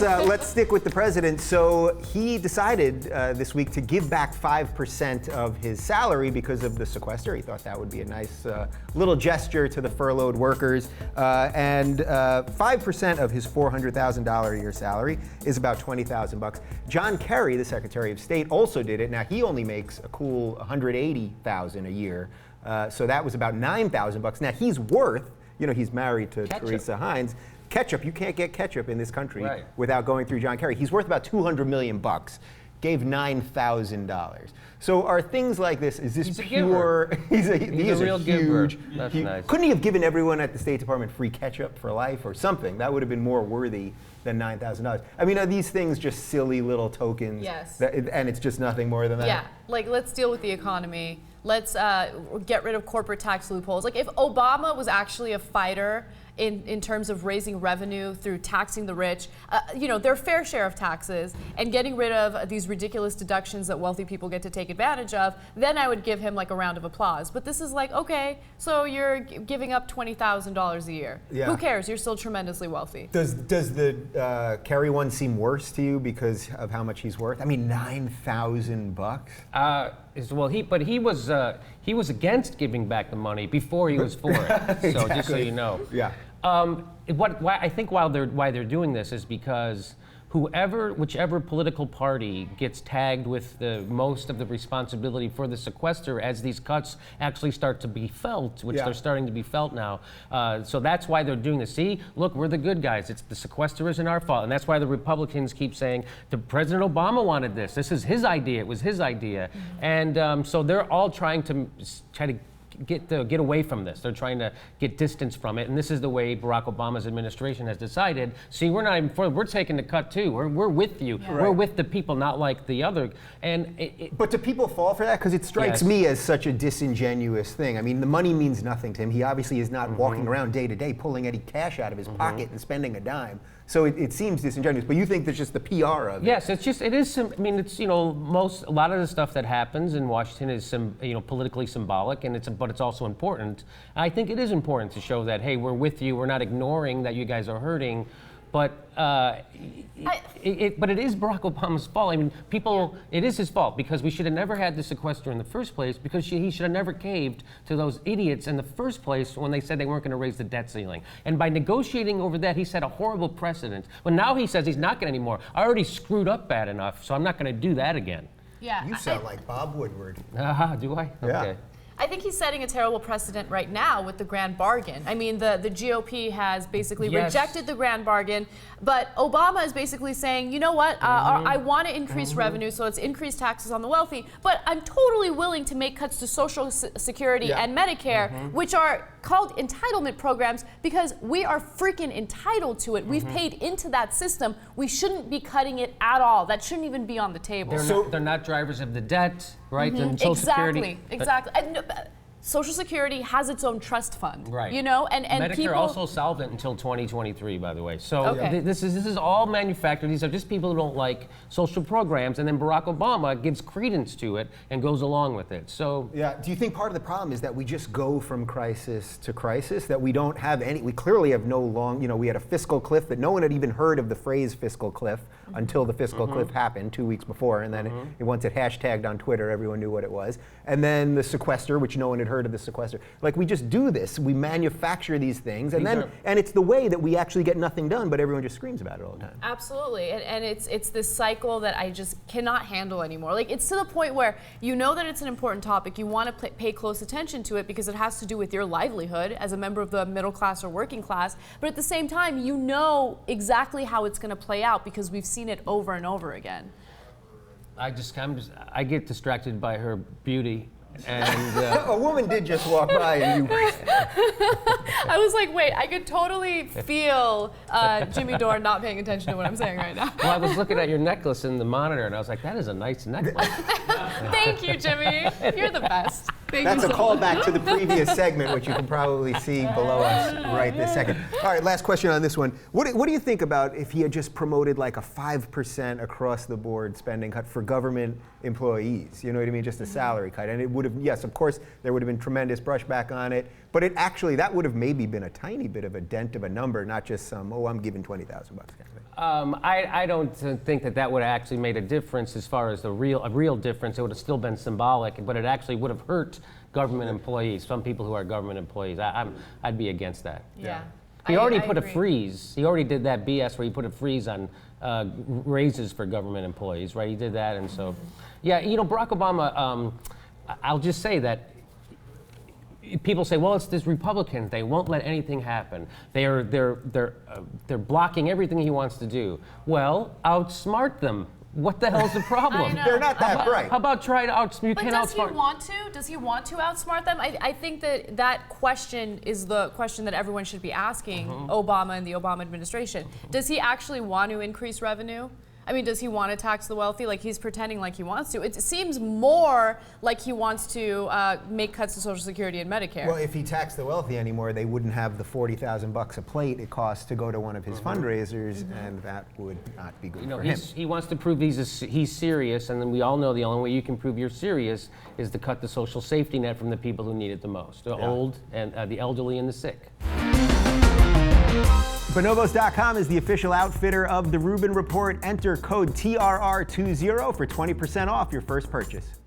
let's stick with the president. So he decided this week to give back 5% of his salary because of the sequester. He thought that would be a nice little gesture to the furloughed workers. And 5% of his $400,000 a year salary is about $20,000. John Kerry, the Secretary of State, also did it. Now he only makes a cool $180,000 a year. So that was about $9,000. Now he's worth, he's married to Teresa Heinz. Ketchup, you can't get ketchup in this country without going through John Kerry. He's worth about $200 million. Gave $9,000. So are things like this? Is this pure? He's a real giver. That's nice. Couldn't he have given everyone at the State Department free ketchup for life or something? That would have been more worthy than $9,000. I mean, are these things just silly little tokens? Yes. And it's just nothing more than that? Yeah. Like, let's deal with the economy. Let's get rid of corporate tax loopholes. Like, if Obama was actually a fighter in terms of raising revenue through taxing the rich, their fair share of taxes and getting rid of these ridiculous deductions that wealthy people get to take advantage of, then I would give him like a round of applause. But this is like, okay, so you're giving up $20,000 a year. Yeah. Who cares? You're still tremendously wealthy. Does the Kerry one seem worse to you because of how much he's worth? I mean, $9,000. Well, he was against giving back the money before he was for it. Exactly. So just so you know. Yeah. I think why they're doing this is because whichever political party gets tagged with the most of the responsibility for the sequester as these cuts actually start to be felt, which they're starting to be felt now. So that's why they're doing this. See, look, we're the good guys. It's the sequester isn't our fault. And that's why the Republicans keep saying, President Obama wanted this. This is his idea. It was his idea. Mm-hmm. And so they're all trying to get away from this. They're trying to get distance from it, and this is the way Barack Obama's administration has decided. See, we're not even for. We're taking the cut too. We're with you. Yeah. We're with the people, not like the other. But do people fall for that? Because it strikes me as such a disingenuous thing. I mean, the money means nothing to him. He obviously is not walking around day to day pulling any cash out of his pocket and spending a dime. So it seems disingenuous, but you think there's just the PR of it. Yes, it is. I mean, it's a lot of the stuff that happens in Washington is politically symbolic, but it's also important. I think it is important to show that, hey, we're with you. We're not ignoring that you guys are hurting. But it is Barack Obama's fault. I mean, it is his fault because we should have never had the sequester in the first place because he should have never caved to those idiots in the first place when they said they weren't going to raise the debt ceiling. And by negotiating over that, he set a horrible precedent. But now he says he's not going to anymore. I already screwed up bad enough, so I'm not going to do that again. Yeah. You sound like Bob Woodward. Do I? Yeah. Okay. I think he's setting a terrible precedent right now with the grand bargain. I mean, the GOP has basically rejected the grand bargain, but Obama is basically saying, you know what, I want to increase revenue, so it's increased taxes on the wealthy, but I'm totally willing to make cuts to Social Security and Medicare, which are called entitlement programs because we are freaking entitled to it. We've paid into that system. We shouldn't be cutting it at all. That shouldn't even be on the table. They're not drivers of the debt, right? And Social Security. Exactly. Social Security has its own trust fund, right? And Medicare people also solvent until 2023, by the way. So this is all manufactured. These are just people who don't like social programs, and then Barack Obama gives credence to it and goes along with it. So do you think part of the problem is that we just go from crisis to crisis? That we don't have any? We clearly have no long. We had a fiscal cliff that no one had even heard of the phrase fiscal cliff until the fiscal cliff happened 2 weeks before, and then once it hashtagged on Twitter, everyone knew what it was. And then the sequester, which no one had heard of the sequester. Like, we just do this. We manufacture these things, and it's the way that we actually get nothing done, but everyone just screams about it all the time. Absolutely, and it's this cycle that I just cannot handle anymore. Like, it's to the point where you know that it's an important topic, you want to pay close attention to it because it has to do with your livelihood as a member of the middle class or working class, but at the same time, you know exactly how it's going to play out because we've seen it over and over again. I get distracted by her beauty. And a woman did just walk by and you I was like, wait, I could totally feel Jimmy Dore not paying attention to what I'm saying right now. Well, I was looking at your necklace in the monitor and I was like, that is a nice necklace. Thank you, Jimmy. You're the best. That's a callback to the previous segment, which you can probably see below us right this second. All right, last question on this one. What do you think about if he had just promoted like a 5% across the board spending cut for government employees? You know what I mean? Just a salary cut. And it would have, yes, of course, there would have been tremendous brushback on it. But that would have maybe been a tiny bit of a dent of a number, not just some, I'm giving $20,000 kind of thing. I don't think that would have actually made a difference as far as a real difference. It would have still been symbolic, but it actually would have hurt government employees, some people who are government employees. I'd be against that. Yeah. He already put agree. a freeze. He already did that BS where he put a freeze on raises for government employees, right? He did that, and so, yeah, Barack Obama, I'll just say that people say, well, it's this Republican. They won't let anything happen. They're blocking everything he wants to do. Well, outsmart them. What the hell's the problem? I know. They're not that bright. How about try to outsmart? You But can't does he outsmart. want to? Does he want to outsmart them? I think that question is the question that everyone should be asking Obama and the Obama administration. Does he actually want to increase revenue? I mean, does he want to tax the wealthy? Like, he's pretending like he wants to. It seems more like he wants to make cuts to Social Security and Medicare. Well, if he taxed the wealthy anymore, they wouldn't have the $40,000 a plate it costs to go to one of his fundraisers, and that would not be good for him. He wants to prove he's serious, and then we all know the only way you can prove you're serious is to cut the social safety net from the people who need it the most, the old and the elderly and the sick. Bonobos.com is the official outfitter of the Rubin Report. Enter code TRR20 for 20% off your first purchase.